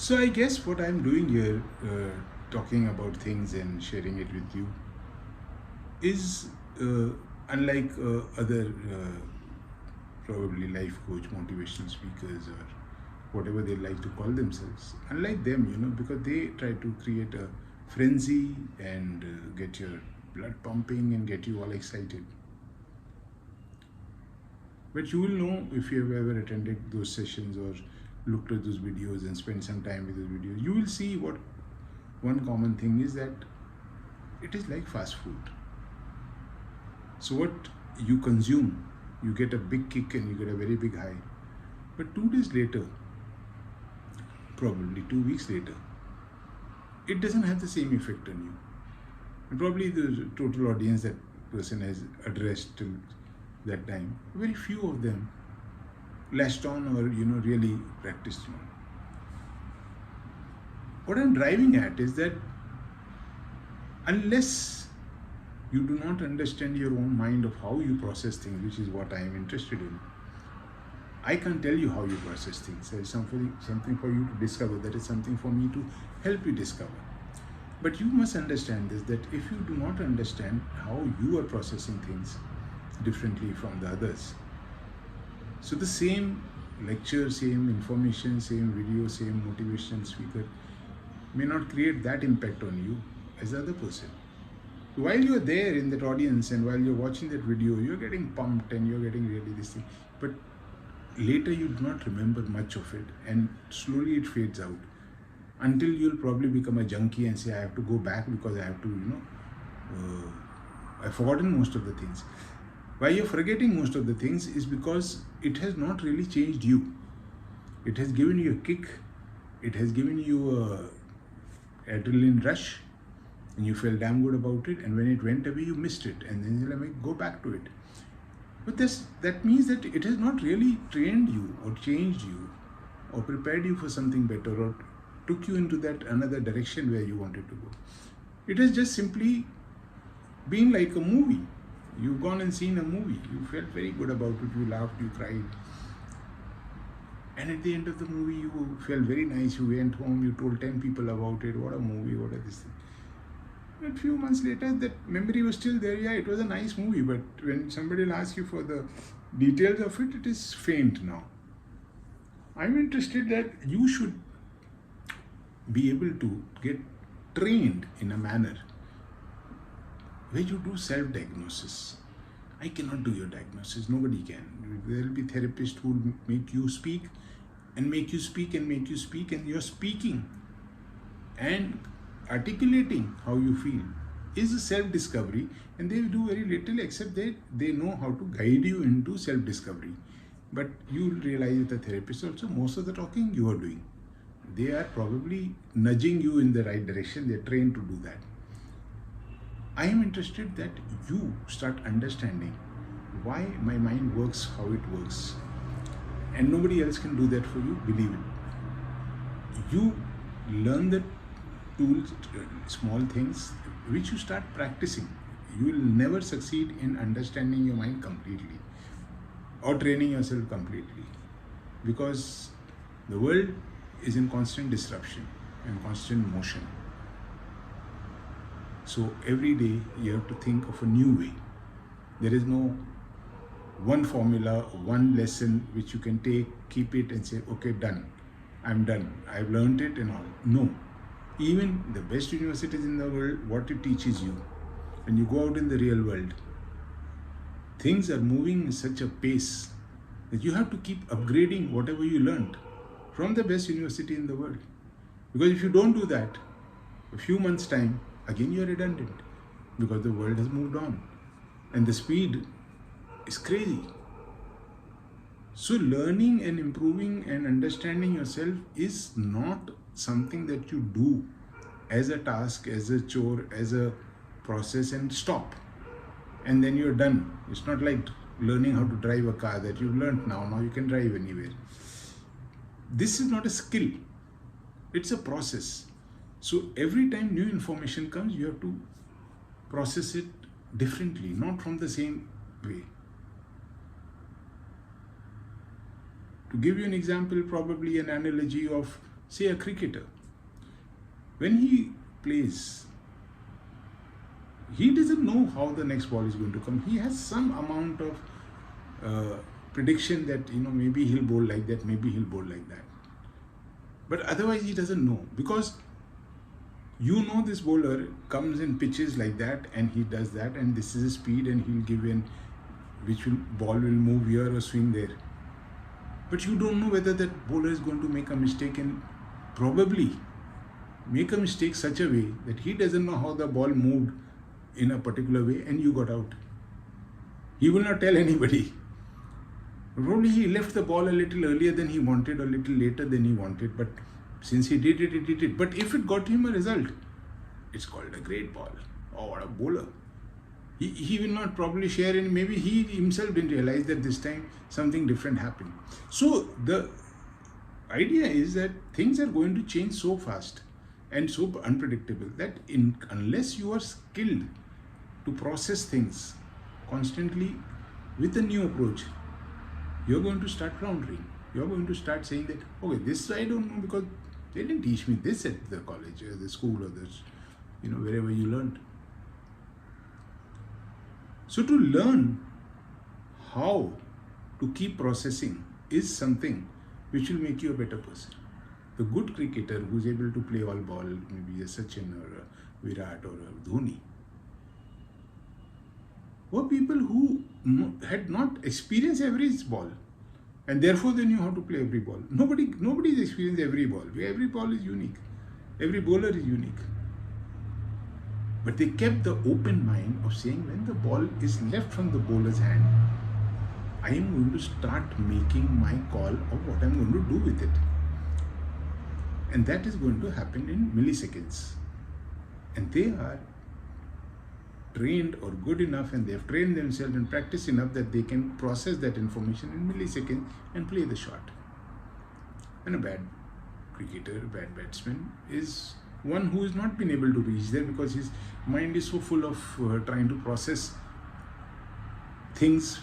So I guess what I'm doing here, talking about things and sharing it with you, is unlike other probably life coach, motivational speakers, or whatever they like to call themselves. Unlike them, because they try to create a frenzy and get your blood pumping and get you all excited. But you will know if you have ever attended those sessions or looked at those videos and spent some time with those videos, you will see what one common thing is, that it is like fast food. So what you consume, you get a big kick and you get a very big high. But 2 days later, probably 2 weeks later, it doesn't have the same effect on you. And probably the total audience that person has addressed till that time, very few of them latched on or really practiced on. What I'm driving at is that unless you do not understand your own mind of how you process things, which is what I am interested in, I can't tell you how you process things. There is something for you to discover. That is something for me to help you discover. But you must understand this, that if you do not understand how you are processing things differently from the others, so the same lecture, same information, same video, same motivational speaker may not create that impact on you as the other person. While you're there in that audience and while you're watching that video, you're getting pumped and you're getting really this thing. But later you do not remember much of it, and slowly it fades out until you'll probably become a junkie and say, I have to go back because I have to, I've forgotten most of the things. Why you're forgetting most of the things is because it has not really changed you. It has given you a kick. It has given you a adrenaline rush, and you felt damn good about it. And when it went away, you missed it, and then you'll like, go back to it. But that means that it has not really trained you or changed you or prepared you for something better or took you into that another direction where you wanted to go. It has just simply been like a movie. You've gone and seen a movie. You felt very good about it. You laughed, you cried. And at the end of the movie, you felt very nice. You went home, you told 10 people about it. What a movie, what a this thing. But a few months later, that memory was still there. Yeah, it was a nice movie. But when somebody will ask you for the details of it, it is faint now. I'm interested that you should be able to get trained in a manner where you do self-diagnosis. I cannot do your diagnosis. Nobody can. There will be therapists who will make you speak and make you speak and make you speak, and you're speaking and articulating how you feel is a self-discovery, and they do very little except they know how to guide you into self-discovery. But you will realize with the therapist also, most of the talking you are doing. They are probably nudging you in the right direction. They're trained to do that. I am interested that you start understanding why my mind works how it works. And nobody else can do that for you, believe it. You learn the tools, small things, which you start practicing. You will never succeed in understanding your mind completely or training yourself completely, because the world is in constant disruption and constant motion. So every day you have to think of a new way. There is no one formula, one lesson which you can take, keep it and say, okay, done. I'm done. I've learned it and all. No. Even the best universities in the world, what it teaches you, when you go out in the real world, things are moving in such a pace that you have to keep upgrading whatever you learned from the best university in the world. Because if you don't do that, a few months' time, again you are redundant, because the world has moved on and the speed is crazy. So learning and improving and understanding yourself is not something that you do as a task, as a chore, as a process and stop and then you're done. It's not like learning how to drive a car that you've learned now you can drive anywhere. This is not a skill, it's a process. So every time new information comes, you have to process it differently, not from the same way. To give you an example, probably an analogy of Say a cricketer, when he plays, he doesn't know how the next ball is going to come. He has some amount of prediction that maybe he'll bowl like that, maybe he'll bowl like that. But otherwise he doesn't know, because this bowler comes in pitches like that and he does that, and this is his speed, and he'll give in ball will move here or swing there. But you don't know whether that bowler is going to make a mistake, and probably make a mistake such a way that he doesn't know how the ball moved in a particular way and you got out. He will not tell anybody. Probably he left the ball a little earlier than he wanted, or a little later than he wanted, but since he did it, he did it. But if it got him a result, it's called a great ball. Oh, what a bowler. He will not probably share, and maybe he himself didn't realize that this time something different happened. So the idea is that things are going to change so fast and so unpredictable that unless you are skilled to process things constantly with a new approach, you're going to start floundering. You're going to start saying that, okay, this I don't know because they didn't teach me this at the college or the school or this, wherever you learned. So to learn how to keep processing is something which will make you a better person. The good cricketer who's able to play all ball, maybe a Sachin or a Virat or a Dhoni, were people who had not experienced every ball, and therefore they knew how to play every ball. Nobody's experienced every ball. Every ball is unique. Every bowler is unique. But they kept the open mind of saying, when the ball is left from the bowler's hand, I am going to start making my call of what I'm going to do with it. And that is going to happen in milliseconds. And they are trained or good enough, and they have trained themselves and practiced enough that they can process that information in milliseconds and play the shot. And a bad cricketer, a bad batsman is one who has not been able to reach there because his mind is so full of trying to process things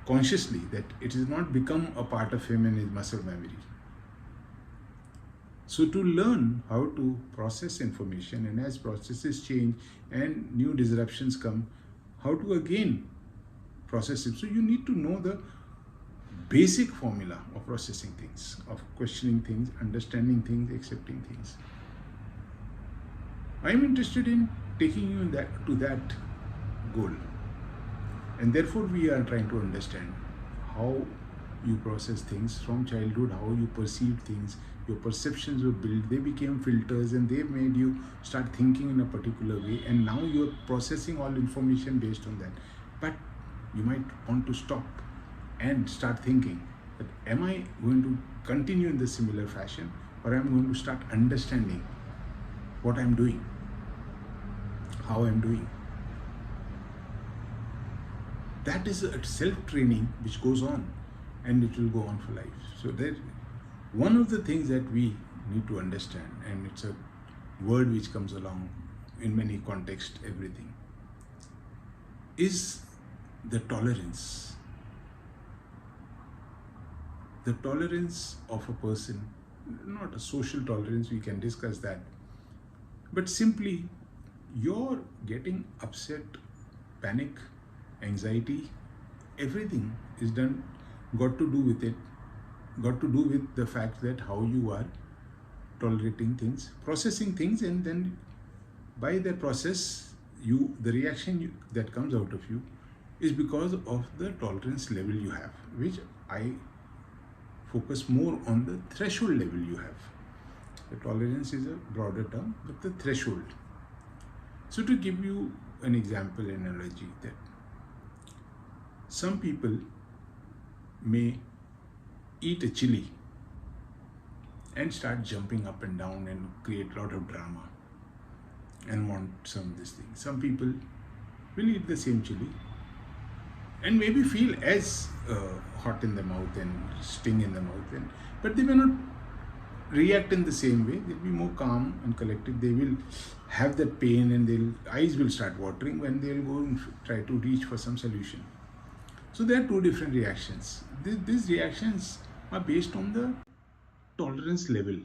consciously that it has not become a part of him and his muscle memory. So to learn how to process information, and as processes change and new disruptions come, how to again process it. So you need to know the basic formula of processing things, of questioning things, understanding things, accepting things. I am interested in taking you to that goal, and therefore we are trying to understand how you process things from childhood, how you perceive things. Your perceptions were built, they became filters, and they made you start thinking in a particular way, and now you're processing all information based on that. But you might want to stop and start thinking that, am I going to continue in the similar fashion, or am I going to start understanding what I'm doing, how I'm doing? That is a self-training which goes on, and it will go on for life. So that one of the things that we need to understand, and it's a word which comes along in many contexts, everything, is the tolerance. The tolerance of a person, not a social tolerance, we can discuss that, but simply you're getting upset, panic, anxiety, everything is got to do with it, got to do with the fact that how you are tolerating things, processing things, and then by the process, the reaction that comes out of you is because of the tolerance level you have, which I focus more on the threshold level you have. The tolerance is a broader term, but the threshold. So to give you an example, analogy, that some people may eat a chili and start jumping up and down and create a lot of drama and want some of this thing. Some people will eat the same chili and maybe feel as hot in the mouth and sting in the mouth, but they may not react in the same way. They'll be more calm and collected. They will have that pain, and their eyes will start watering when they'll go and try to reach for some solution. So there are two different reactions. These reactions are based on the tolerance level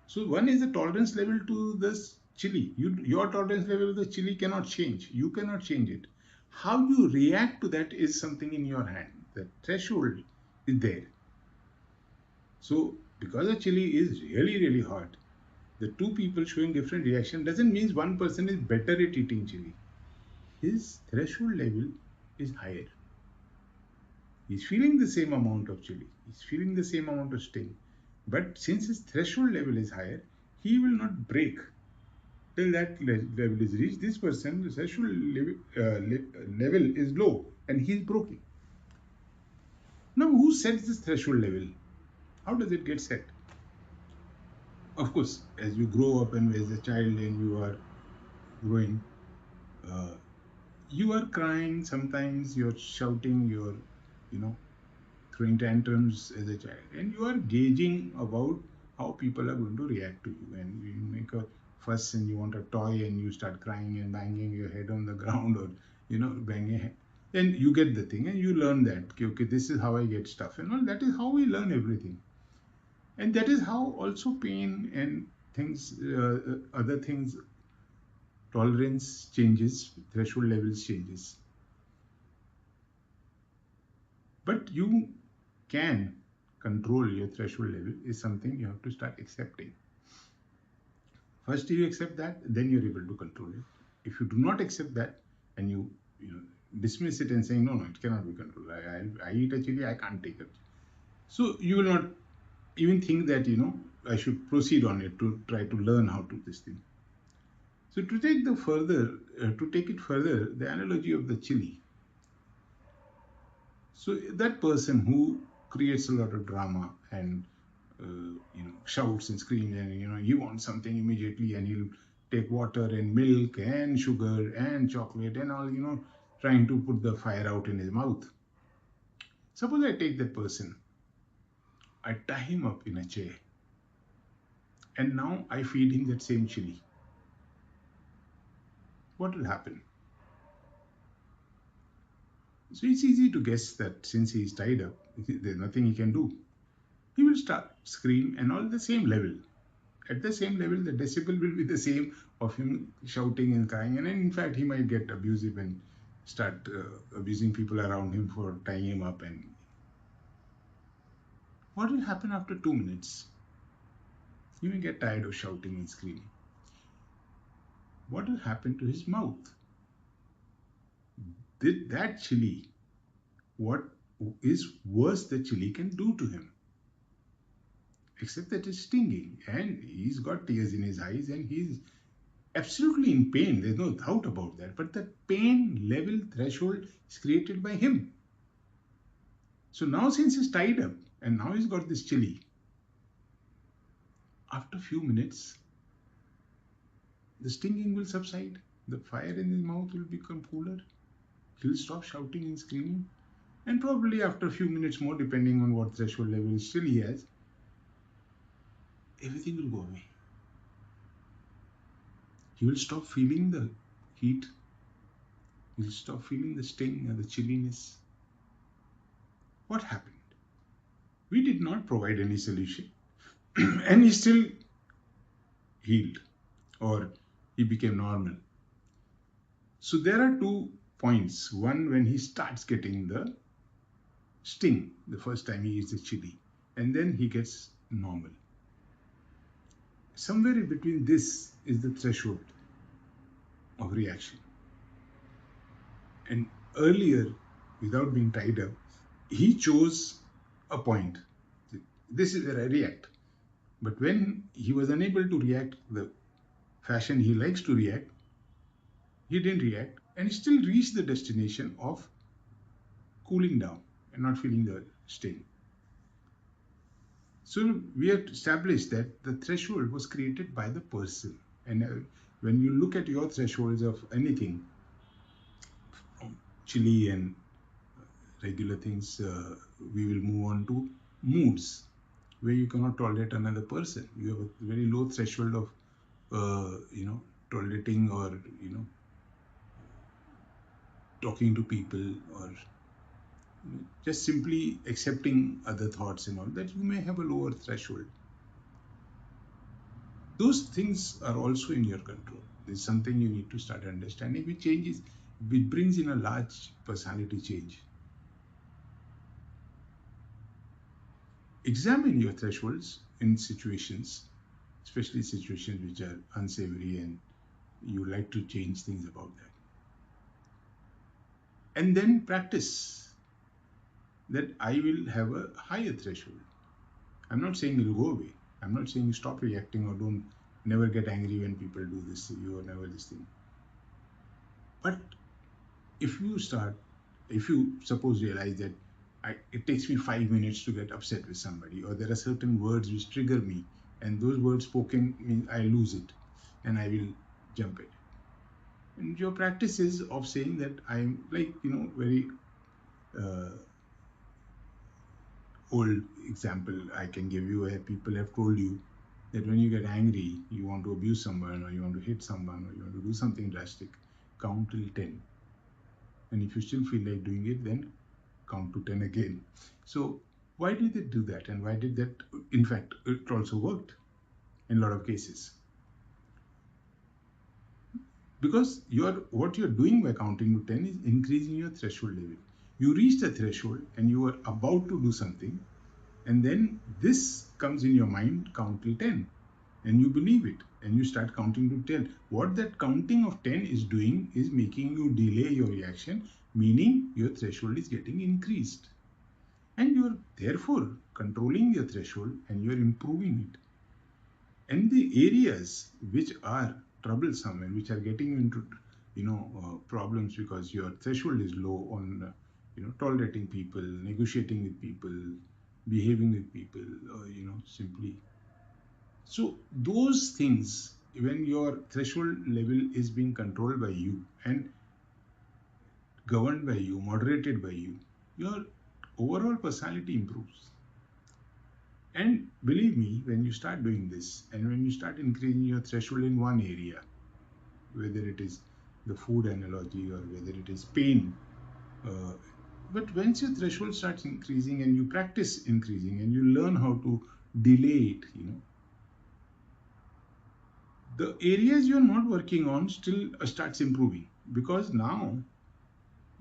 So one is the tolerance level to this chili. Your tolerance level to the chili cannot change. You cannot change it. How you react to that is something in your hand. The threshold is there. So because the chili is really, really hot, the two people showing different reaction doesn't mean one person is better at eating chili. His threshold level is higher. He's feeling the same amount of chili. He's feeling the same amount of sting. But since his threshold level is higher, he will not break till that level is reached. This person's threshold level is low and he's broken. Now, who sets this threshold level? How does it get set? Of course, as you grow up and as a child and you are growing, uh, you are crying. Sometimes you're shouting. You're, you know, throwing tantrums as a child, and you are gauging about how people are going to react to you. And you make a fuss and you want a toy and you start crying and banging your head on the ground, or banging your head. And you get the thing and you learn that okay, this is how I get stuff and all. That is how we learn everything, and that is how also pain and things, other things, tolerance changes, threshold levels changes. But you can control your threshold level is something you have to start accepting. First you accept that, then you're able to control it. If you do not accept that and you dismiss it and saying no, it cannot be controlled, I eat a chili, I can't take it, so you will not even think that I should proceed on it to try to learn how to this thing. So to take it further, the analogy of the chili. So that person who creates a lot of drama and shouts and screams, and he wants something immediately, and he'll take water and milk and sugar and chocolate and all, trying to put the fire out in his mouth. Suppose I take that person, I tie him up in a chair, and now I feed him that same chili. What will happen? So it's easy to guess that since he is tied up, there's nothing he can do. He will start scream and all the same level. At the same level, the decibel will be the same of him shouting and crying, and in fact, he might get abusive and start abusing people around him for tying him up. And what will happen after 2 minutes? He may get tired of shouting and screaming. What will happen to his mouth? Did that chili, what is worse the chili can do to him? Except that it's stinging, and he's got tears in his eyes, and he's absolutely in pain. There's no doubt about that. But the pain level threshold is created by him. So now, since he's tied up and now he's got this chili, after a few minutes, the stinging will subside. The fire in his mouth will become cooler. He'll stop shouting and screaming. And probably after a few minutes more, depending on what threshold level still he has, everything will go away. He will stop feeling the heat. He'll stop feeling the sting and the chilliness. What happened? We did not provide any solution. And he still healed, or he became normal. So there are 2 points. One, when he starts getting the sting the first time he eats the chili, and then he gets normal. Somewhere in between this is the threshold of reaction. And earlier, without being tied up, he chose a point. This is where I react. But when he was unable to react the fashion he likes to react, he didn't react, and he still reached the destination of cooling down and not feeling the sting. So we have established that the threshold was created by the person. And when you look at your thresholds of anything, from chili and regular things, we will move on to moods where you cannot tolerate another person. You have a very low threshold of, tolerating or, talking to people, or just simply accepting other thoughts and all that. You may have a lower threshold. Those things are also in your control. There's something you need to start understanding, which brings in a large personality change. Examine your thresholds in situations, especially situations which are unsavory and you like to change things about that. And then practice that I will have a higher threshold. I'm not saying it'll go away. I'm not saying you stop reacting or don't never get angry when people do this to you or never this thing. But if you start, if you suppose realize that it takes me 5 minutes to get upset with somebody, or there are certain words which trigger me, and those words spoken mean I lose it and I will jump it. And your practice is of saying that I'm like, very uh, old example I can give you where people have told you that when you get angry, you want to abuse someone or you want to hit someone or you want to do something drastic, count till 10. And if you still feel like doing it, then count to 10 again. So, why did they do that? And why did that? In fact, it also worked in a lot of cases. Because what you're doing by counting to 10 is increasing your threshold level. You reach the threshold and you are about to do something, and then this comes in your mind, count till 10, and you believe it, and you start counting to 10. What that counting of 10 is doing is making you delay your reaction, meaning your threshold is getting increased. And you're therefore controlling your threshold and you're improving it. And the areas which are troublesome and which are getting you into problems because your threshold is low on tolerating people, negotiating with people, behaving with people, simply. So those things, when your threshold level is being controlled by you and governed by you, moderated by you, your overall personality improves. And believe me, when you start doing this and when you start increasing your threshold in one area, whether it is the food analogy or whether it is pain, uh, but once your threshold starts increasing and you practice increasing and you learn how to delay it, the areas you're not working on still starts improving because now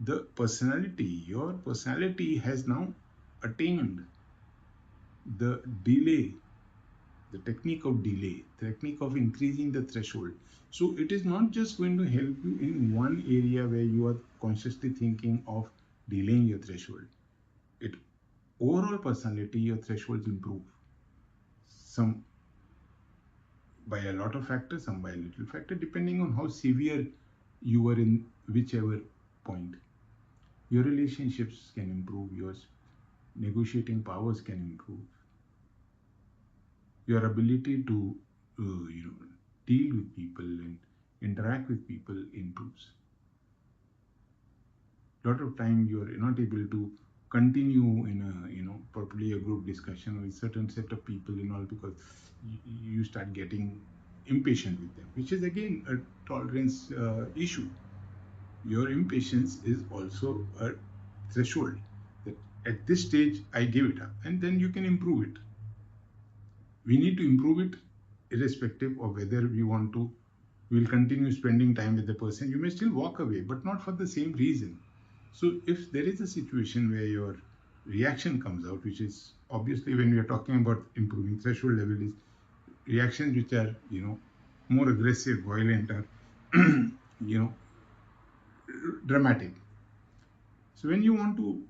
your personality has now attained the delay, the technique of delay, technique of increasing the threshold. So it is not just going to help you in one area where you are consciously thinking of delaying your threshold. It overall personality, your thresholds improve. Some by a lot of factors, some by a little factor, depending on how severe you are in whichever point. Your relationships can improve, your negotiating powers can improve, your ability to deal with people and interact with people improves. A lot of time you are not able to continue in a probably a group discussion with certain set of people and all because you start getting impatient with them, which is again a tolerance issue. Your impatience is also a threshold that at this stage I give it up, and then you can improve it. We need to improve it irrespective of whether we want to will continue spending time with the person. You may still walk away, but not for the same reason. So if there is a situation where your reaction comes out, which is obviously when we are talking about improving threshold level, is reactions which are more aggressive, violent, or you know dramatic. So when you want to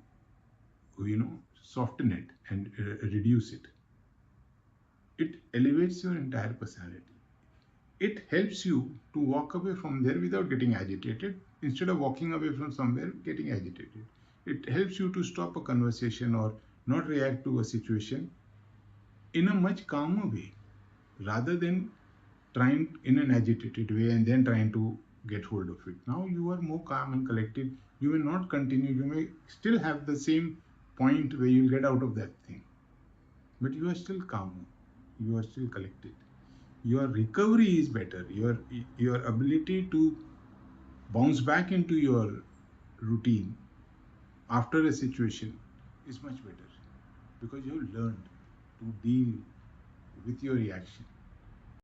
soften it and reduce it, it elevates your entire personality. It helps you to walk away from there without getting agitated instead of walking away from somewhere getting agitated. It helps you to stop a conversation or not react to a situation in a much calmer way rather than trying in an agitated way and then trying to get hold of it. Now you are more calm and collected. You will not continue. You may still have the same point where you'll get out of that thing, but you are still calm. You are still collected. Your recovery is better. Your ability to bounce back into your routine after a situation is much better because you have learned to deal with your reaction.